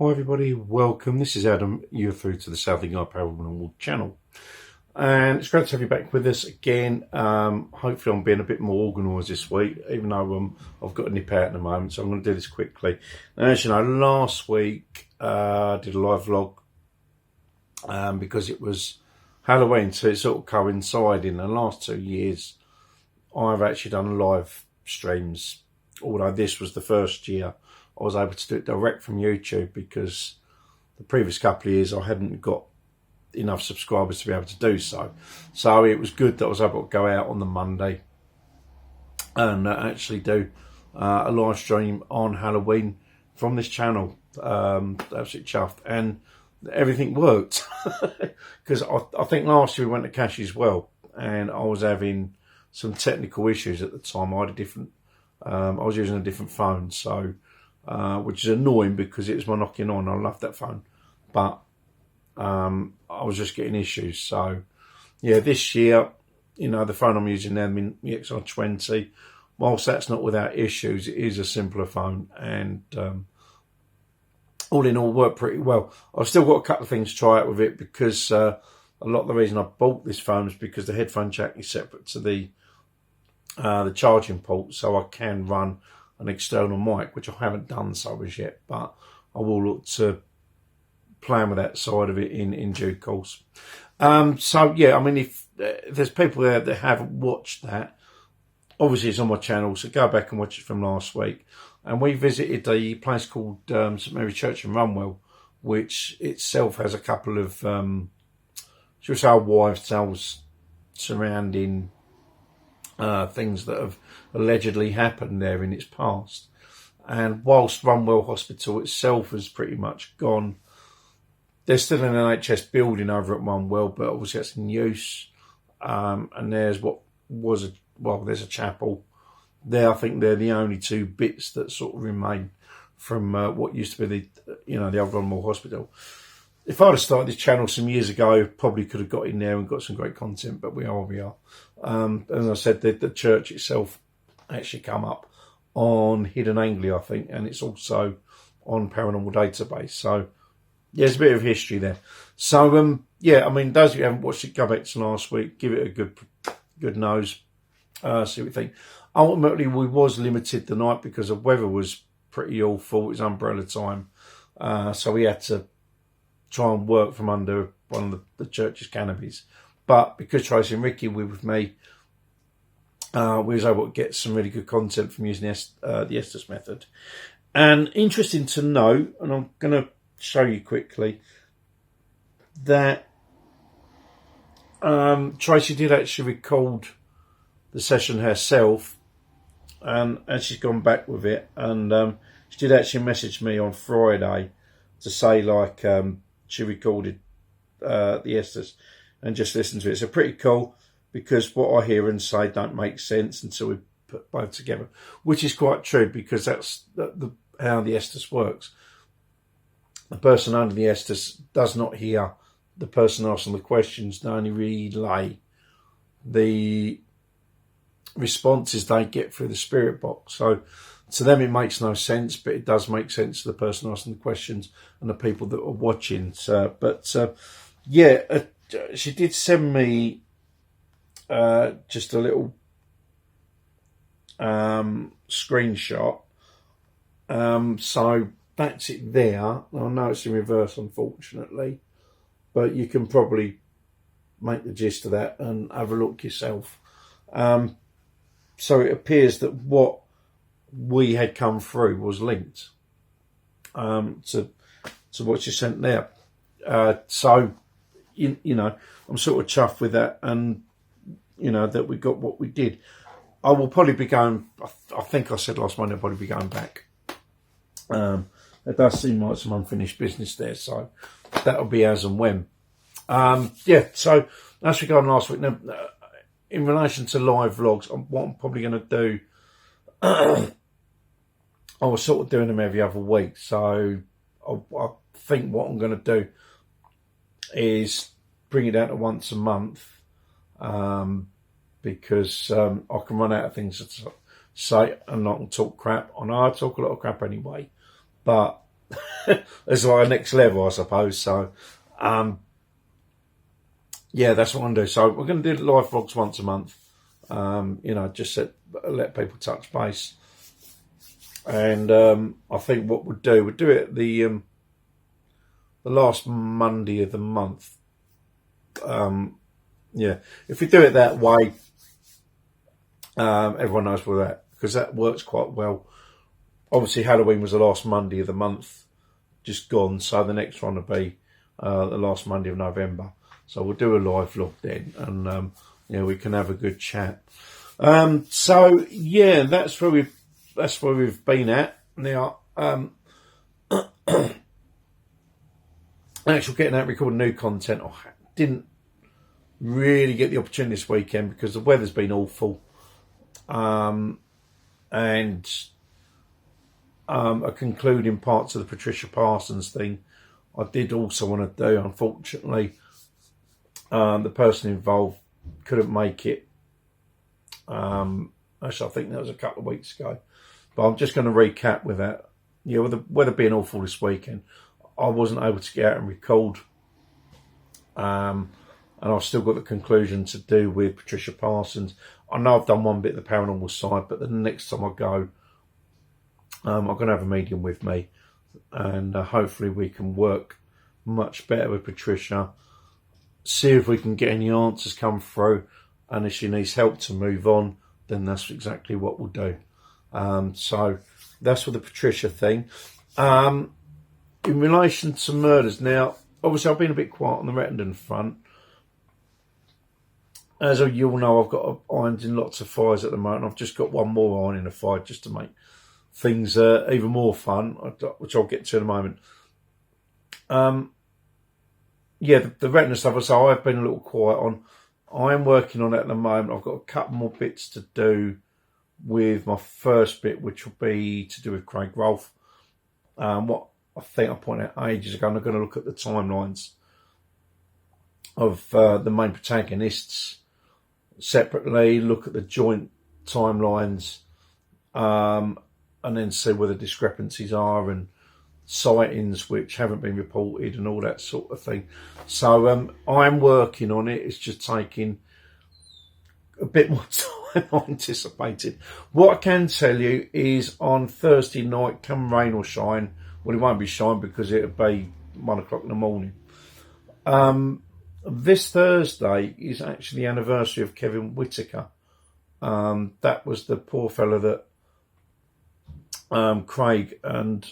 Hi everybody, welcome. This is Adam. You're through to the Southern Guy Paranormal channel. And it's great to have you back with us again. Hopefully I'm being a bit more organised this week, even though I've got a nip out at the moment, so I'm going to do this quickly. And as you know, last week I did a live vlog because it was Halloween, so it sort of coincided. In the last 2 years, I've actually done live streams, although this was the first year I was able to do it direct from YouTube, because the previous couple of years I hadn't got enough subscribers to be able to do so. So it was good that I was able to go out on the Monday and actually do a live stream on Halloween from this channel. Absolutely chuffed, and everything worked because I think last year we went to Cash's Well and I was having some technical issues at the time. I was using a different phone, so which is annoying because it was my knocking on. I love that phone, but I was just getting issues. So yeah, this year, the phone I'm using now, the XR20, whilst that's not without issues, it is a simpler phone, and all in all worked pretty well. I've still got a couple of things to try out with it, because a lot of the reason I bought this phone is because the headphone jack is separate to the charging port, so I can run an external mic, which I haven't done so as yet, but I will look to plan with that side of it in due course. So yeah, I mean, if there's people there that haven't watched that, obviously it's on my channel, so go back and watch it from last week. And we visited a place called St Mary's Church in Runwell, which itself has a couple of, shall we say, wives' tales surrounding things that have allegedly happened there in its past. And whilst Runwell Hospital itself has pretty much gone, there's still an NHS building over at Runwell, but obviously that's in use. And there's there's a chapel there. I think they're the only two bits that sort of remain from what used to be the old Runwell Hospital. If I'd have started this channel some years ago, probably could have got in there and got some great content, but we are where we are. As I said, the church itself actually come up on Hidden Anglia, I think, and it's also on Paranormal Database. So yeah, there's a bit of history there. So yeah, I mean, those of you who haven't watched it, go back to last week, give it a good nose, see what you think. Ultimately, we was limited the night because the weather was pretty awful. It was umbrella time, so we had to try and work from under one of the church's canopies. But because Tracy and Ricky were with me, we was able to get some really good content from using the Estes method. And interesting to note, and I'm going to show you quickly, that Tracy did actually record the session herself, and she's gone back with it. And she did actually message me on Friday to say, like, she recorded the Estes and just listened to it. So pretty cool, because what I hear and say don't make sense until we put both together, which is quite true, because that's how the Estes works. The person under the Estes does not hear the person asking the questions. They only relay the responses they get through the spirit box. So to them it makes no sense, but it does make sense to the person asking the questions and the people that are watching. So, yeah, she did send me just a little screenshot. So that's it there. I know it's in reverse, unfortunately, but you can probably make the gist of that and have a look yourself. So it appears that what we had come through was linked to what you sent there. So, I'm sort of chuffed with that, and, that we got what we did. I will probably be going, I think I said last Monday, I'll probably be going back. It does seem like some unfinished business there, so that'll be as and when. Yeah, so as we go on last week, now, in relation to live vlogs, what I'm probably going to do, I was sort of doing them every other week. So I think what I'm going to do is bring it down to once a month, because I can run out of things to say and not talk crap. I know I talk a lot of crap anyway, but it's like a next level, I suppose. So, yeah, that's what I'm going to do. So we're going to do live vlogs once a month. Just let people touch base. And I think what we'll do it the last Monday of the month. If we do it that way, everyone knows where that, because that works quite well. Obviously, Halloween was the last Monday of the month, just gone. So the next one will be the last Monday of November. So we'll do a live vlog then, and we can have a good chat. So yeah, that's where we've been at now. Actually, getting out recording new content. I didn't really get the opportunity this weekend because the weather's been awful, and concluding parts of the Patricia Parsons thing, I did also want to do. Unfortunately, the person involved couldn't make it. Actually, I think that was a couple of weeks ago. But I'm just going to recap with that. With the weather being awful this weekend, I wasn't able to get out and record. And I've still got the conclusion to do with Patricia Parsons. I know I've done one bit of the paranormal side, but the next time I go, I'm going to have a medium with me. And hopefully we can work much better with Patricia. See if we can get any answers come through. And if she needs help to move on, then that's exactly what we'll do. So that's for the Patricia thing. In relation to murders, now, obviously I've been a bit quiet on the Rettendon front. As you all know, I've got irons in lots of fires at the moment. I've just got one more iron in a fire just to make things even more fun, which I'll get to in a moment. The Rettendon stuff, so I've been a little quiet on. I'm working on it at the moment. I've got a couple more bits to do with my first bit, which will be to do with Craig Rolfe. What I think I pointed out ages ago, and I'm going to look at the timelines of the main protagonists separately, look at the joint timelines, and then see where the discrepancies are and sightings which haven't been reported and all that sort of thing. So I'm working on it. It's just taking a bit more time than I anticipated. What I can tell you is on Thursday night, come rain or shine, well, it won't be shine because it'll be 1 o'clock in the morning. This Thursday is actually the anniversary of Kevin Whitaker. That was the poor fella that Craig and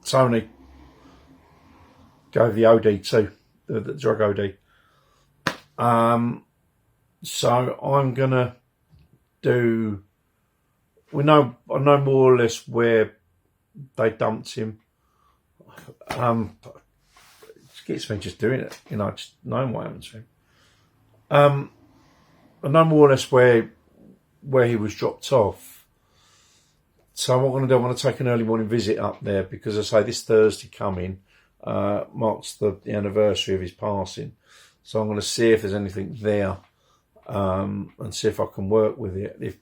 Tony gave the OD to, the drug OD. So I'm gonna do. I know more or less where they dumped him. It gets me just doing it, just knowing what happened to him. I know more or less where he was dropped off. So what I'm going to do, I'm going to take an early morning visit up there because, as I say, this Thursday coming marks the anniversary of his passing. So I'm going to see if there's anything there and see if I can work with it.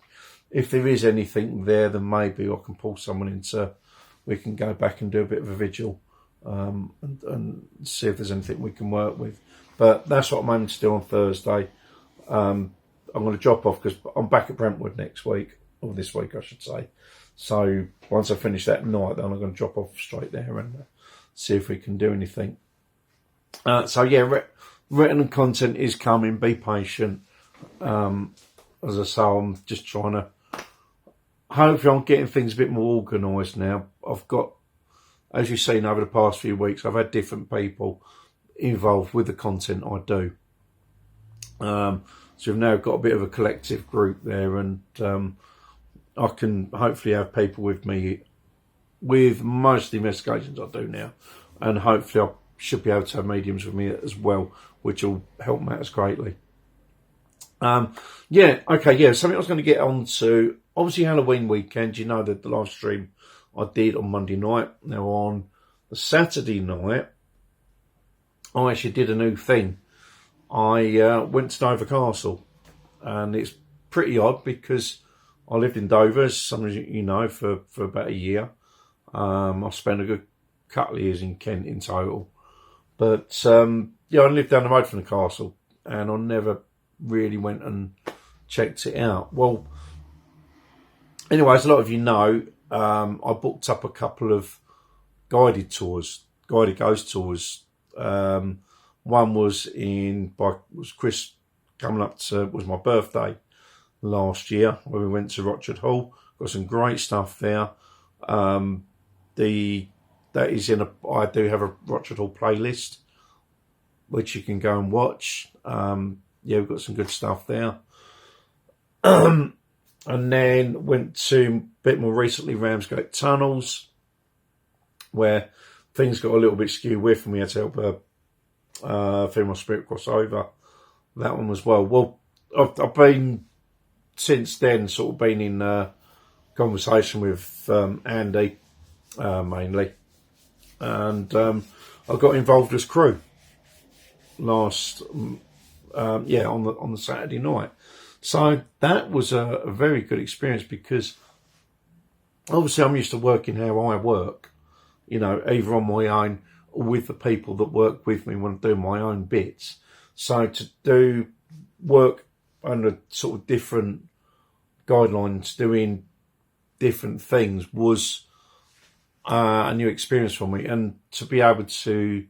If there is anything there, then maybe I can pull someone into. We can go back and do a bit of a vigil and see if there's anything we can work with. But that's what I'm aiming to do on Thursday. I'm going to drop off because I'm back at Brentwood next week, or this week I should say. So once I finish that night, then I'm going to drop off straight there and see if we can do anything. Written content is coming. Be patient. As I say, I'm just trying to. Hopefully, I'm getting things a bit more organised now. I've got, as you've seen over the past few weeks, I've had different people involved with the content I do. So we've now got a bit of a collective group there, and I can hopefully have people with me with most of the investigations I do now, and hopefully I should be able to have mediums with me as well, which will help matters greatly. Something I was going to get on to, obviously Halloween weekend, you know that the live stream I did on Monday night. Now on the Saturday night, I actually did a new thing. I went to Dover Castle, and it's pretty odd because I lived in Dover, as some of you know, for about a year. I spent a good couple of years in Kent in total. But, yeah, I lived down the road from the castle, and I never really went and checked it out. Well, anyway, as a lot of you know, I booked up a couple of guided ghost tours. One was was Chris coming up to, was my birthday last year, where we went to Rochard Hall. Got some great stuff there. That is I do have a Rochard Hall playlist, which you can go and watch. Yeah, we've got some good stuff there. And then went to a bit more recently Ramsgate Tunnels, where things got a little bit skew with, and we had to help a female spirit cross over. That one as well. Well, I've been since then sort of been in conversation with Andy mainly, and I got involved as crew last on the Saturday night. So that was a very good experience, because obviously I'm used to working how I work, either on my own or with the people that work with me when I do my own bits. So to do work under sort of different guidelines, doing different things, was a new experience for me. And to be able to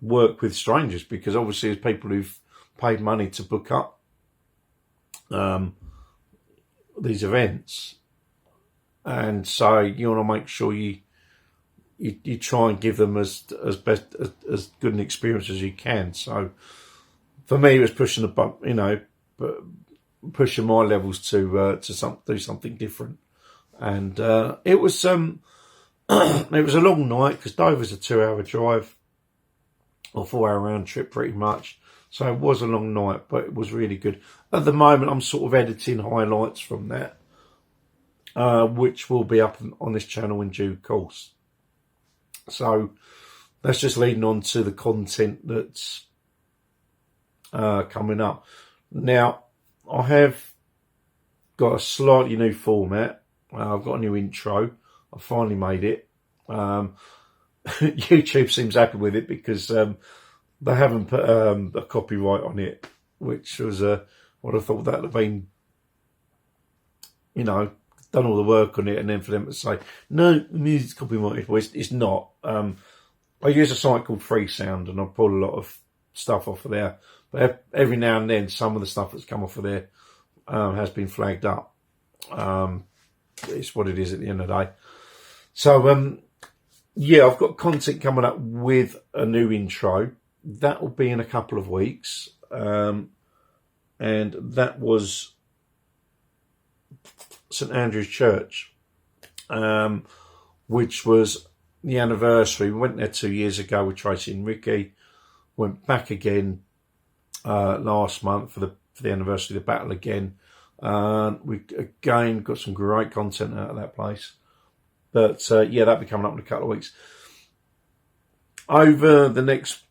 work with strangers, because obviously there's people who've paid money to book up these events, and so you want to make sure you try and give them as good an experience as you can. So for me, it was pushing pushing my levels to do something different, and it was it was a long night, because Dover's a 2-hour drive or 4-hour round trip pretty much. So it was a long night, but it was really good. At the moment, I'm sort of editing highlights from that, which will be up on this channel in due course. So that's just leading on to the content that's coming up. Now, I have got a slightly new format. I've got a new intro. I finally made it. YouTube seems happy with it, because they haven't put a copyright on it, which was what I thought that would have been, done all the work on it, and then for them to say, no, the music's copyrighted. Well, it's not. I use a site called Freesound, and I pull a lot of stuff off of there. But every now and then, some of the stuff that's come off of there has been flagged up. It's what it is at the end of the day. So, yeah, I've got content coming up with a new intro. That will be in a couple of weeks. And that was St Andrew's Church, which was the anniversary. We went there 2 years ago with Tracy and Ricky. Went back again last month for the anniversary of the battle again. We again got some great content out of that place. But yeah, that'll be coming up in a couple of weeks. Over the next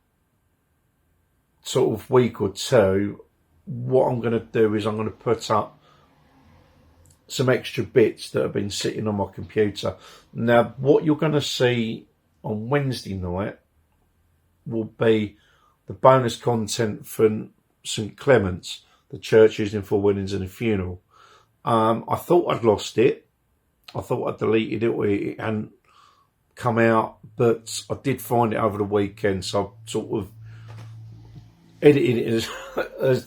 sort of week or two, what I'm going to do is I'm going to put up some extra bits that have been sitting on my computer. Now, what you're going to see on Wednesday night will be the bonus content from St Clement's, the church used in 4 weddings and a funeral. I thought I'd lost it. I thought I'd deleted it, or it hadn't come out, but I did find it over the weekend, so I sort of edited it as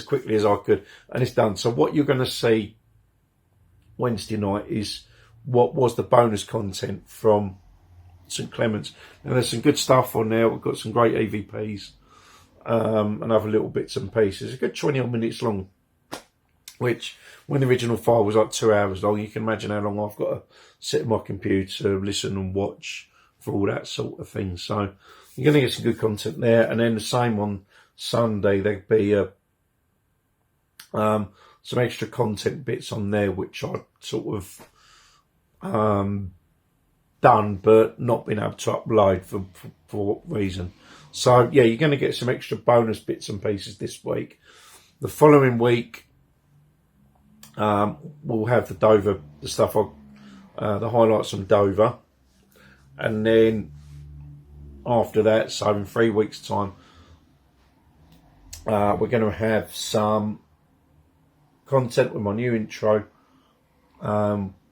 quickly as I could, and it's done. So what you're going to see Wednesday night is what was the bonus content from St Clement's. Now, there's some good stuff on there. We've got some great EVPs and other little bits and pieces. A good 20 odd minutes long, which when the original file was like 2 hours long, you can imagine how long I've got to sit at my computer, listen and watch for all that sort of thing. So you're going to get some good content there. And then the same on Sunday, there'll be some extra content bits on there, which I sort of done, but not been able to upload for what reason. So yeah, you're going to get some extra bonus bits and pieces this week. The following week, we'll have the Dover, the stuff, the highlights from Dover. And then after that, so in 3 weeks' time, we're going to have some content with my new intro,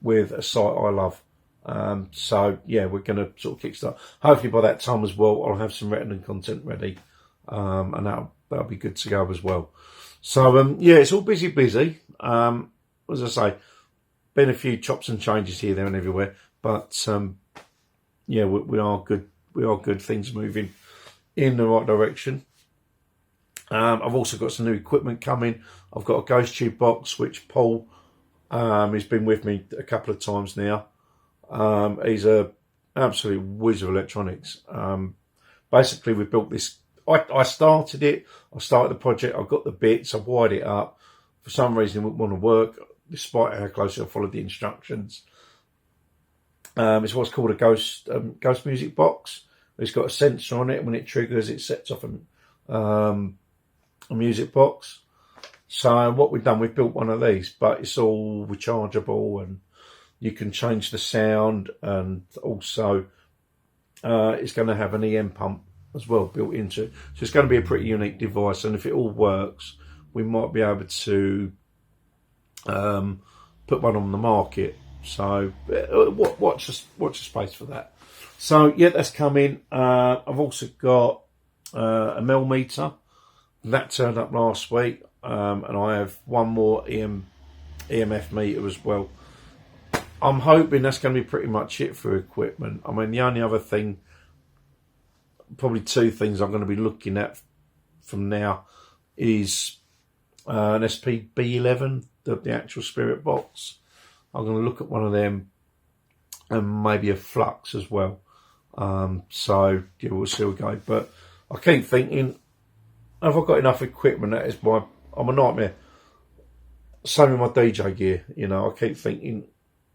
with a site I love. So yeah, we're going to sort of kickstart. Hopefully by that time as well, I'll have some Rettendon content ready, and that'll be good to go as well. So yeah, it's all busy. As I say, been a few chops and changes here, there, and everywhere, but yeah, we are good. We are good. Things moving in the right direction. I've also got some new equipment coming. I've got a ghost tube box, which Paul has been with me a couple of times now. He's a absolute whiz of electronics. Basically, we built this. I started it. I started the project. I got the bits. I wired it up. For some reason, it wouldn't want to work, despite how closely I followed the instructions. It's what's called a ghost music box. It's got a sensor on it. When it triggers, it sets off a music box. So what we've done, we've built one of these, but it's all rechargeable, and you can change the sound, and also it's going to have an EM pump as well built into it. So it's going to be a pretty unique device, and if it all works, we might be able to put one on the market. So watch the space for that. So yeah, that's coming. I've also got a millimeter that turned up last week, and I have one more EMF meter as well. I'm hoping that's going to be pretty much it for equipment. I mean, the only other thing, probably two things I'm going to be looking at from now, is an SPB11, the actual spirit box. I'm going to look at one of them, and maybe a flux as well. So yeah, we'll see how we go. But I keep thinking, have I got enough equipment? I'm a nightmare. Same with my DJ gear. You know, I keep thinking,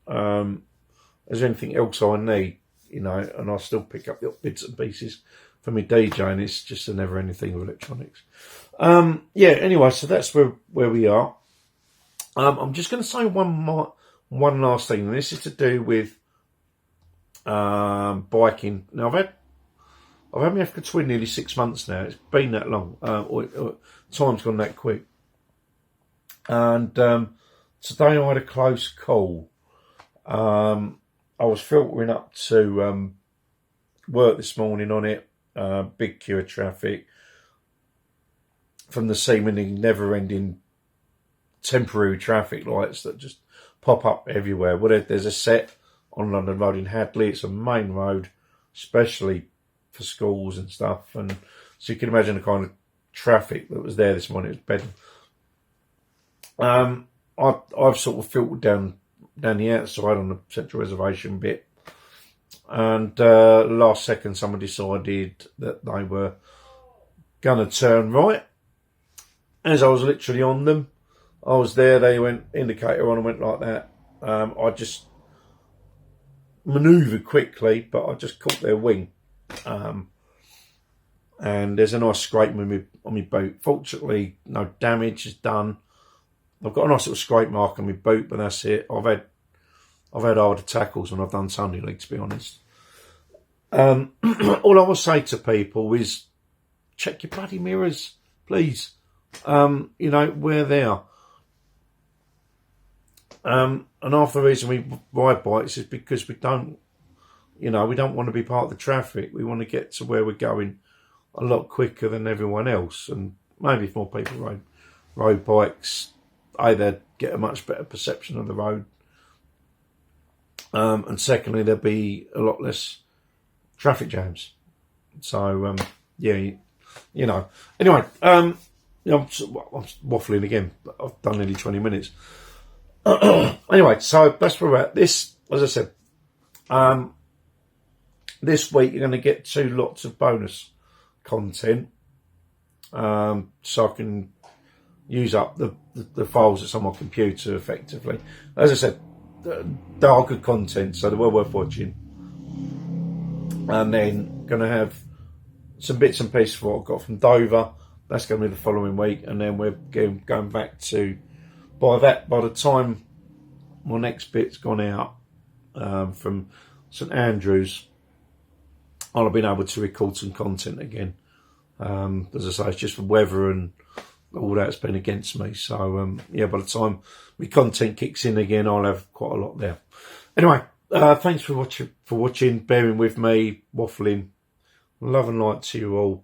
is there anything else I need? You know, and I still pick up the bits and pieces for me DJ, and it's just a never-ending thing with electronics. Yeah. Anyway, so that's where we are. I'm just going to say one last thing, and this is to do with biking. Now I've had my Africa Twin nearly 6 months now. It's been that long. Time's gone that quick. And today I had a close call. I was filtering up to work this morning on it. Big queue of traffic from the seemingly never-ending temporary traffic lights that just pop up everywhere. Well, there's a set on London Road in Hadley. It's a main road, especially for schools and stuff. And so you can imagine the kind of traffic that was there this morning. It was bedlam. I've sort of filtered down the outside on the central reservation bit. And last second, someone decided that they were going to turn right. As I was literally on them, I was there, they went indicator on and went like that. I just manoeuvred quickly, but I just caught their wing. And there's a nice scrape on my boot. Fortunately, no damage is done. I've got a nice little scrape mark on my boot, but that's it. I've had harder tackles when I've done Sunday league, to be honest. All I will say to people is, check your bloody mirrors, please. You know, we're there. And half the reason we ride bikes is because we don't want to be part of the traffic. We want to get to where we're going a lot quicker than everyone else. And maybe if more people rode bikes, they'd get a much better perception of the road. And secondly, there'd be a lot less traffic jams. So, yeah, you know. Anyway, I'm waffling again. I've done nearly 20 minutes. Anyway, so that's where we're at. This, as I said, this week you're going to get 2 lots of bonus content, so I can use up the files that's on my computer effectively. As I said, they are good content, so they're well worth watching. And then going to have some bits and pieces of what I got from Dover. That's going to be the following week, and then we're going back to by the time my next bit's gone out from St Andrews, I'll have been able to record some content again. As I say, it's just the weather and all that's been against me. So yeah, by the time my content kicks in again, I'll have quite a lot there. Anyway, thanks for watching, bearing with me, waffling. Love and light to you all.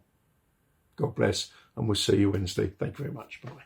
God bless, and we'll see you Wednesday. Thank you very much. Bye.